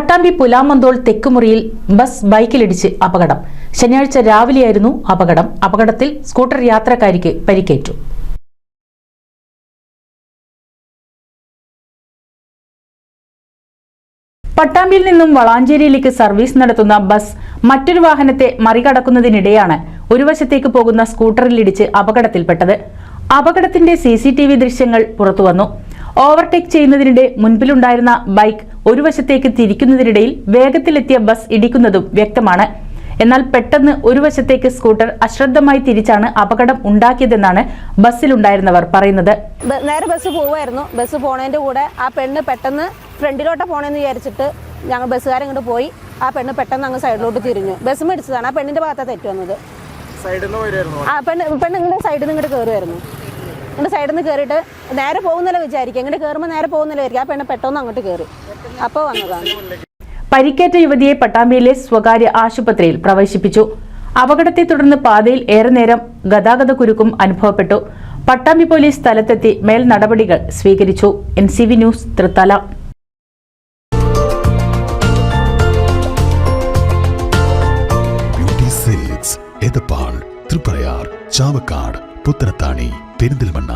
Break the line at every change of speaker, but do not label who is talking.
Pattambi Pulamanthole തെക്കുമുറിയിൽ bus ബൈക്കിലിടിച്ച് അപകടം. ശനിയാഴ്ച രാവിലെയായിരുന്നു അപകടം. അപകടത്തിൽ സ്കൂട്ടർ യാത്രക്കാരിക്ക് പരിക്കേറ്റു. പട്ടാമ്പിയിൽ നിന്നും വളാഞ്ചേരിയിലേക്ക് സർവീസ് നടത്തുന്ന ബസ് മറ്റൊരു വാഹനത്തെ മറികടക്കുന്നതിനിടെയാണ് ഒരു വശത്തേക്ക് പോകുന്ന സ്കൂട്ടറിലിടിച്ച് അപകടത്തിൽപ്പെട്ടത്. അപകടത്തിന്റെ CCTV ദൃശ്യങ്ങൾ പുറത്തുവന്നു. ഓവർടേക്ക് ചെയ്യുന്നതിനിടെ മുൻപിലുണ്ടായിരുന്ന ബൈക്ക് ഒരു വശത്തേക്ക് തിരിക്കുന്നതിനിടയിൽ വേഗത്തിലെത്തിയ ബസ് ഇടിക്കുന്നതും വ്യക്തമാണ്. എന്നാൽ പെട്ടെന്ന് ഒരു വശത്തേക്ക് സ്കൂട്ടർ അശ്രദ്ധമായി തിരിച്ചാണ് അപകടം ഉണ്ടാക്കിയതെന്നാണ് ബസ്സിലുണ്ടായിരുന്നവർ പറയുന്നത്.
നേരെ ബസ് പോവായിരുന്നു. ബസ് പോണതിന്റെ കൂടെ ആ പെണ്ണ് പെട്ടെന്ന് ഫ്രണ്ടിലോട്ട് പോണെന്ന് വിചാരിച്ചിട്ട് ഞങ്ങൾ ബസ്സുകാരൻ ഇങ്ങോട്ട് പോയി. ആ പെണ്ണ് പെട്ടെന്ന് അങ്ങ് സൈഡിലോട്ട് തിരിഞ്ഞു. ബസ് മേടിച്ചതാണ്. ആ പെണ്ണിന്റെ ഭാഗത്താണ് തെറ്റ് വന്നത്. ആ പെണ്ണ് ഇങ്ങോട്ട് സൈഡിൽ നിന്ന് ഇങ്ങോട്ട് കയറുമായിരുന്നു. ഇങ്ങോട്ട് സൈഡിൽ നിന്ന് കയറിയിട്ട് നേരെ പോകുന്നില്ല വിചാരിക്കുക. ഇങ്ങോട്ട് കയറുമ്പോൾ നേരെ പോകുന്നില്ല വിചാരിക്കുക. ആ പെണ്ണ് പെട്ടെന്ന് അങ്ങോട്ട് കയറി. അപ്പോൾ വന്നതാണ്.
പരിക്കേറ്റ യുവതിയെ പട്ടാമ്പിയിലെ സ്വകാര്യ ആശുപത്രിയിൽ പ്രവേശിപ്പിച്ചു. അപകടത്തെ തുടർന്ന് പാതയിൽ ഏറെ നേരം ഗതാഗത കുരുക്കും അനുഭവപ്പെട്ടു. പട്ടാമ്പി പോലീസ് സ്ഥലത്തെത്തി മേൽ നടപടികൾ സ്വീകരിച്ചു. NCV news, Thrithala.
എടപ്പാൾ, തൃപ്രയാർ, ചാവക്കാട്, പുത്തനത്താണി, പെരിന്തൽമണ്ണ.